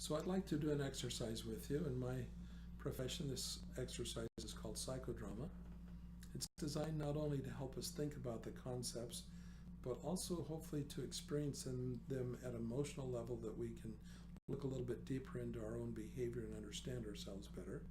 So I'd like to do an exercise with you. In my profession, this exercise is called psychodrama. It's designed not only to help us think about the concepts, but also hopefully to experience them at an emotional level that we can look a little bit deeper into our own behavior and understand ourselves better.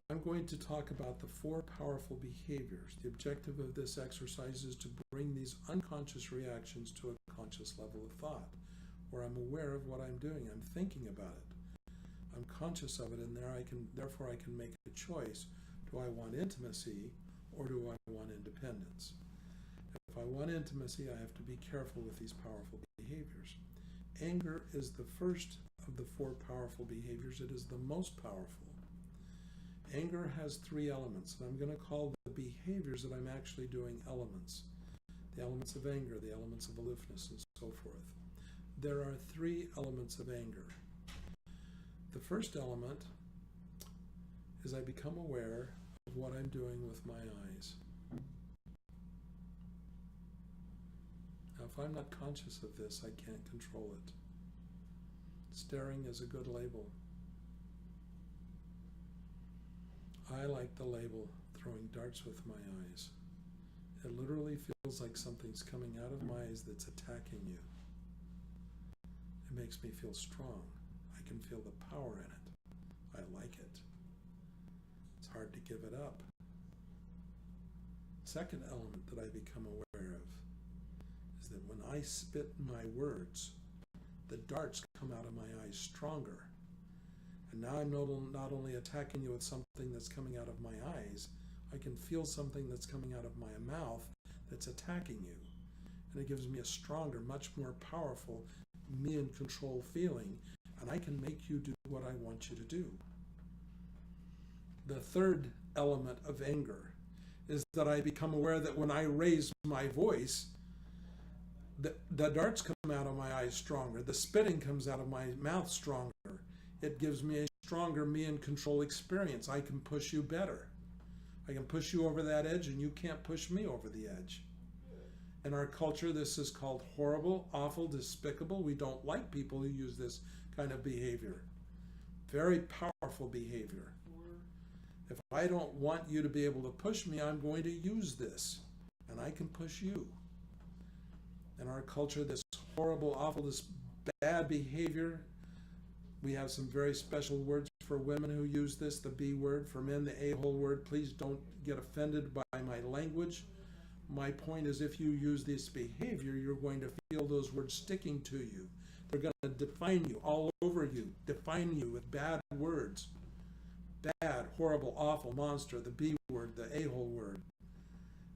I'm going to talk about the 4 powerful behaviors. The objective of this exercise is to bring these unconscious reactions to a conscious level of thought, where I'm aware of what I'm doing. I'm thinking about it. I'm conscious of it, and therefore I can make a choice. Do I want intimacy, or do I want independence? If I want intimacy, I have to be careful with these powerful behaviors. Anger is the first of the 4 powerful behaviors. It is the most powerful. Anger has 3 elements, and I'm going to call the behaviors that I'm actually doing elements. The elements of anger, the elements of aloofness, and so forth. There are 3 elements of anger. The first element is I become aware of what I'm doing with my eyes. Now, if I'm not conscious of this, I can't control it. Staring is a good label. I like the label throwing darts with my eyes. It literally feels like something's coming out of my eyes that's attacking you. It makes me feel strong. I can feel the power in it. I like it. It's hard to give it up. Second element that I become aware of is that when I spit my words, the darts come out of my eyes stronger. And now I'm not only attacking you with something that's coming out of my eyes, I can feel something that's coming out of my mouth that's attacking you. And it gives me a stronger, much more powerful, me in control feeling, and I can make you do what I want you to do. The third element of anger is that I become aware that when I raise my voice, the darts come out of my eyes stronger, the spitting comes out of my mouth stronger. It gives me a stronger me in control experience. I can push you better. I can push you over that edge, and you can't push me over the edge. In our culture, this is called horrible, awful, despicable. We don't like people who use this kind of behavior. Very powerful behavior. If I don't want you to be able to push me, I'm going to use this, and I can push you. In our culture, this horrible, awful, this bad behavior, we have some very special words for women who use this, the B word, for men, the A-hole word. Please don't get offended by my language. My point is, if you use this behavior, you're going to feel those words sticking to you. They're going to define you, all over you, define you with bad words. Bad, horrible, awful, monster, the B word, the A-hole word.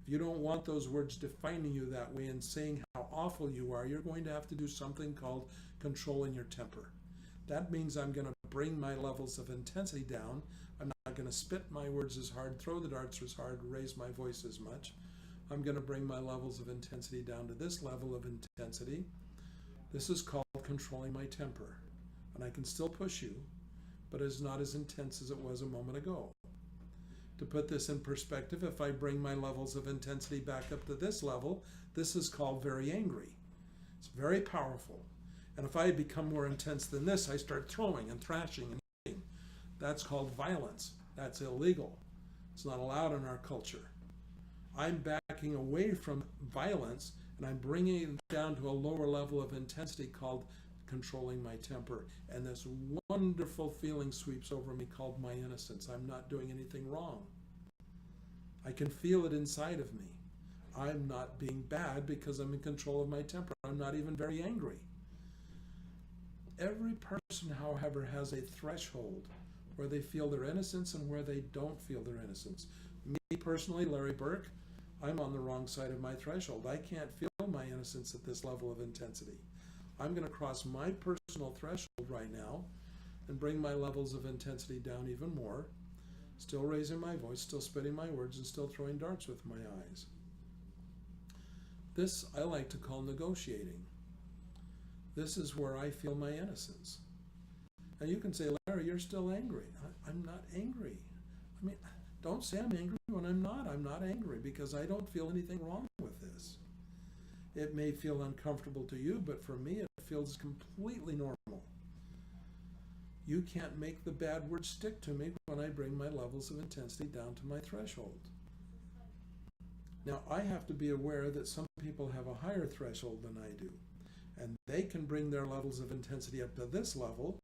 If you don't want those words defining you that way and saying how awful you are, you're going to have to do something called controlling your temper. That means I'm going to bring my levels of intensity down. I'm not going to spit my words as hard, throw the darts as hard, raise my voice as much. I'm going to bring my levels of intensity down to this level of intensity. This is called controlling my temper. And I can still push you, but it's not as intense as it was a moment ago. To put this in perspective, if I bring my levels of intensity back up to this level, this is called very angry. It's very powerful. And if I become more intense than this, I start throwing and thrashing and hitting. That's called violence. That's illegal. It's not allowed in our culture. I'm backing away from violence, and I'm bringing it down to a lower level of intensity called controlling my temper. And this wonderful feeling sweeps over me called my innocence. I'm not doing anything wrong. I can feel it inside of me. I'm not being bad because I'm in control of my temper. I'm not even very angry. Every person, however, has a threshold where they feel their innocence and where they don't feel their innocence. Me personally, Larry Burk, I'm on the wrong side of my threshold. I can't feel my innocence at this level of intensity. I'm going to cross my personal threshold right now and bring my levels of intensity down even more, still raising my voice, still spitting my words, and still throwing darts with my eyes. This I like to call negotiating. This is where I feel my innocence. And you can say, Larry, you're still angry. I'm not angry. I mean, don't say I'm angry when I'm not. I'm not angry because I don't feel anything wrong with this. It may feel uncomfortable to you, but for me it feels completely normal. You can't make the bad words stick to me when I bring my levels of intensity down to my threshold. Now, I have to be aware that some people have a higher threshold than I do, and they can bring their levels of intensity up to this level,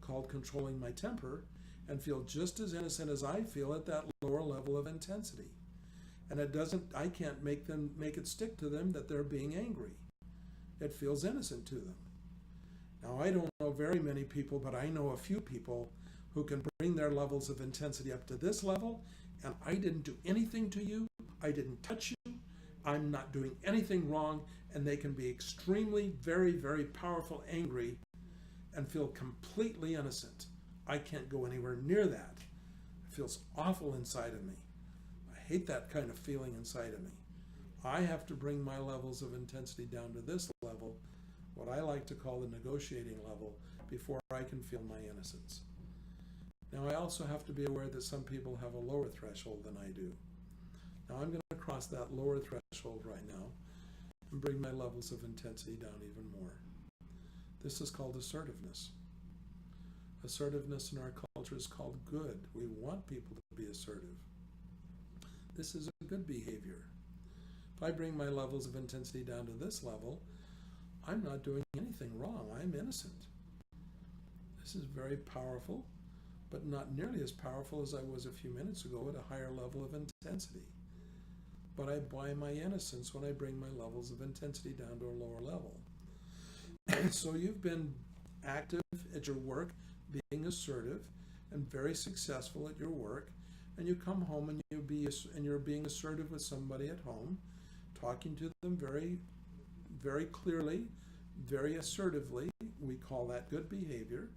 called controlling my temper, and feel just as innocent as I feel at that lower level of intensity. And I can't make it stick to them that they're being angry. It feels innocent to them. Now, I don't know very many people, but I know a few people who can bring their levels of intensity up to this level, and I didn't do anything to you, I didn't touch you, I'm not doing anything wrong, and they can be extremely, very, very powerful, angry, and feel completely innocent. I can't go anywhere near that. It feels awful inside of me. I hate that kind of feeling inside of me. I have to bring my levels of intensity down to this level, what I like to call the negotiating level, before I can feel my innocence. Now, I also have to be aware that some people have a lower threshold than I do. Now, I'm going to cross that lower threshold right now and bring my levels of intensity down even more. This is called assertiveness. Assertiveness in our culture is called good. We want people to be assertive. This is a good behavior. If I bring my levels of intensity down to this level, I'm not doing anything wrong. I'm innocent. This is very powerful, but not nearly as powerful as I was a few minutes ago at a higher level of intensity. But I buy my innocence when I bring my levels of intensity down to a lower level. So you've been active at your work, being assertive, and very successful at your work, and you come home and you're being assertive with somebody at home, talking to them very, very clearly, very assertively. We call that good behavior,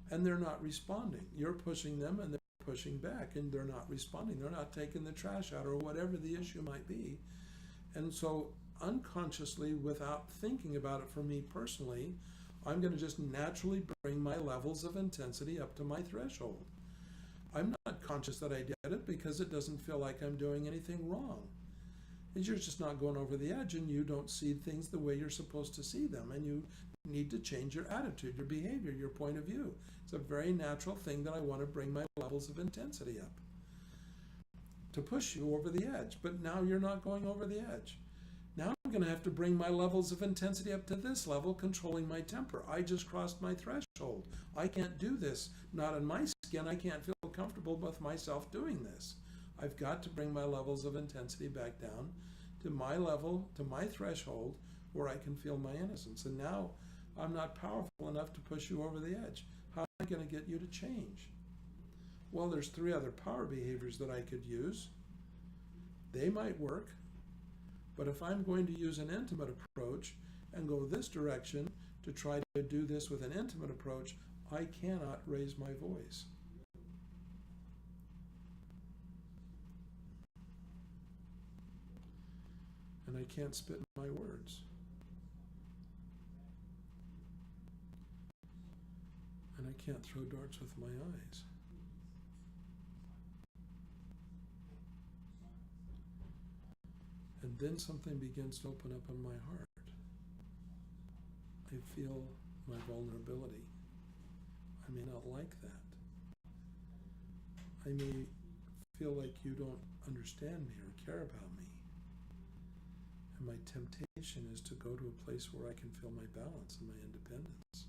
and they're not responding. You're pushing them and they're pushing back, and they're not responding. They're not taking the trash out, or whatever the issue might be. And so unconsciously, without thinking about it for me personally, I'm going to just naturally bring my levels of intensity up to my threshold. I'm not conscious that I did it because it doesn't feel like I'm doing anything wrong. You're just not going over the edge, and you don't see things the way you're supposed to see them, and you need to change your attitude, your behavior, your point of view. It's a very natural thing that I want to bring my levels of intensity up to push you over the edge, but now you're not going over the edge. Now I'm going to have to bring my levels of intensity up to this level, controlling my temper. I just crossed my threshold. I can't do this. Not in my skin. I can't feel comfortable with myself doing this. I've got to bring my levels of intensity back down to my level, to my threshold, where I can feel my innocence. And now I'm not powerful enough to push you over the edge. How am I going to get you to change? Well, there's 3 other power behaviors that I could use. They might work. But if I'm going to use an intimate approach and go this direction to try to do this with an intimate approach, I cannot raise my voice. And I can't spit my words. And I can't throw darts with my eyes. And then something begins to open up in my heart. I feel my vulnerability. I may not like that. I may feel like you don't understand me or care about me. And my temptation is to go to a place where I can feel my balance and my independence.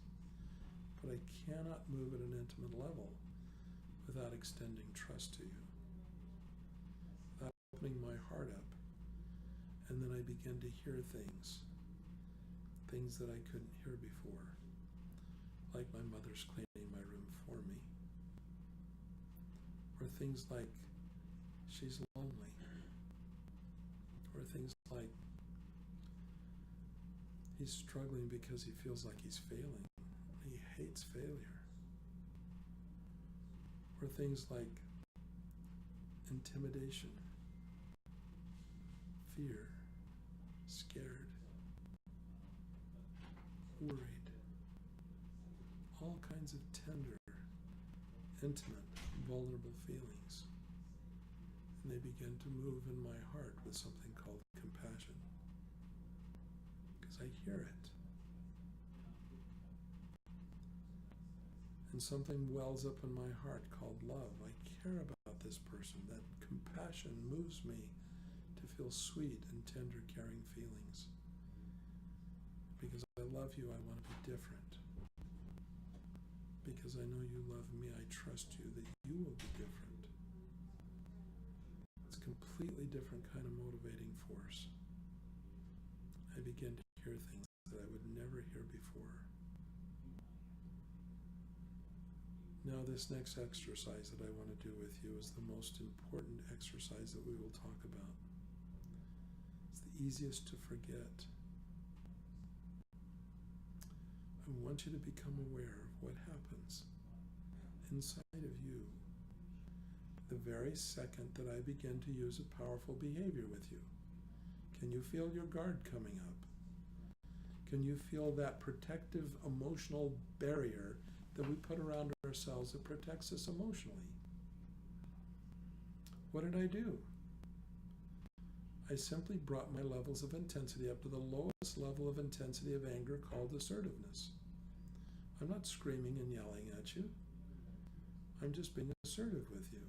But I cannot move at an intimate level without extending trust to you, without opening my heart up. And then I begin to hear things that I couldn't hear before, like my mother's cleaning my room for me, or things like she's lonely, or things like he's struggling because he feels like he's failing. He hates failure. Or things like intimidation, fear, scared, worried, all kinds of tender, intimate, vulnerable feelings. And they begin to move in my heart with something called compassion, because I hear it. and something wells up in my heart called love. I care about this person. That compassion moves me to feel sweet and tender, caring feelings. Because I love you, I want to be different. Because I know you love me, I trust you that you will be different. It's a completely different kind of motivating force. I begin to hear things that I would never hear before. Now, this next exercise that I want to do with you is the most important exercise that we will talk about. It's the easiest to forget. I want you to become aware of what happens inside of you the very second that I begin to use a powerful behavior with you. Can you feel your guard coming up? Can you feel that protective emotional barrier that we put around ourselves that protects us emotionally? What did I do? I simply brought my levels of intensity up to the lowest level of intensity of anger called assertiveness. I'm not screaming and yelling at you. I'm just being assertive with you.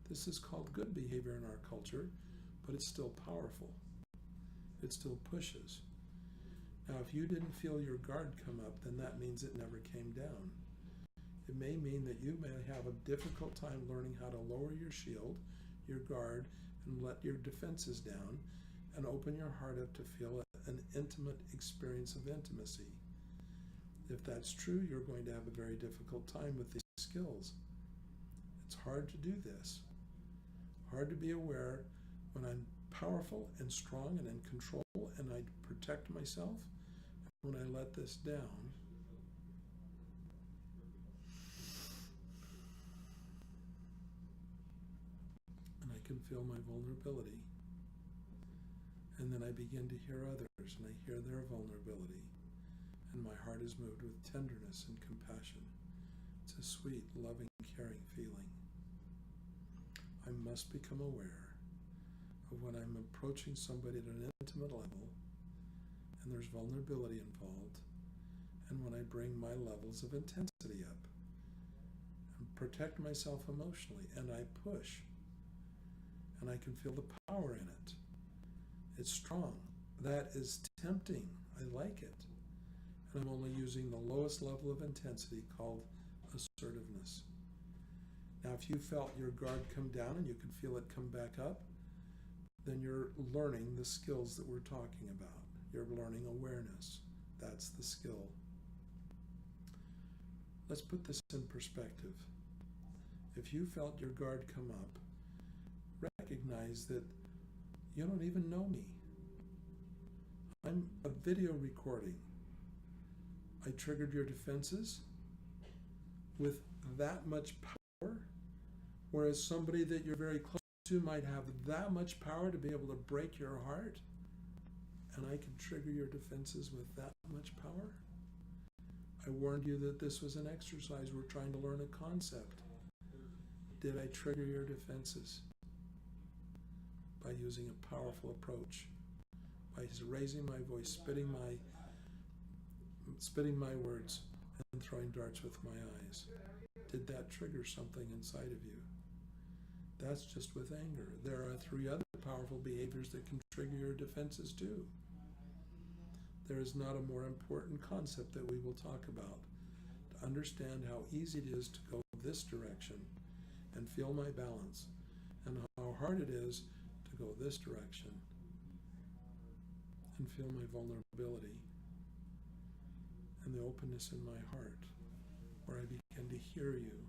This is called good behavior in our culture, but it's still powerful. It still pushes. Now, if you didn't feel your guard come up, then that means it never came down. It may mean that you may have a difficult time learning how to lower your shield, your guard, and let your defenses down, and open your heart up to feel an intimate experience of intimacy. If that's true, you're going to have a very difficult time with these skills. It's hard to do this. Hard to be aware when I'm powerful and strong and in control and I protect myself. When I let this down, and I can feel my vulnerability. And then I begin to hear others and I hear their vulnerability. And my heart is moved with tenderness and compassion. It's a sweet, loving, caring feeling. I must become aware of when I'm approaching somebody at an intimate level and there's vulnerability involved, and when I bring my levels of intensity up and protect myself emotionally, and I push, and I can feel the power in it. It's strong. That is tempting. I like it. And I'm only using the lowest level of intensity called assertiveness. Now, if you felt your guard come down and you can feel it come back up, then you're learning the skills that we're talking about. You're learning awareness. That's the skill. Let's put this in perspective. If you felt your guard come up, recognize that you don't even know me. I'm a video recording. I triggered your defenses with that much power, whereas somebody that you're very close to might have that much power to be able to break your heart, and I can trigger your defenses with that much power. I warned you that this was an exercise. We're trying to learn a concept. Did I trigger your defenses by using a powerful approach, by raising my voice, spitting my words, and throwing darts with my eyes? Did that trigger something inside of you? That's just with anger. There are 3 other powerful behaviors that can trigger your defenses too. There is not a more important concept that we will talk about. To understand how easy it is to go this direction and feel my balance, and how hard it is to go this direction and feel my vulnerability and the openness in my heart, where I begin to hear you,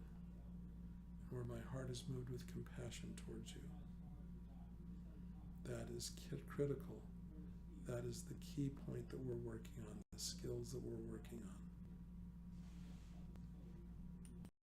and where my heart is moved with compassion towards you. That is critical. That is the key point that we're working on, the skills that we're working on.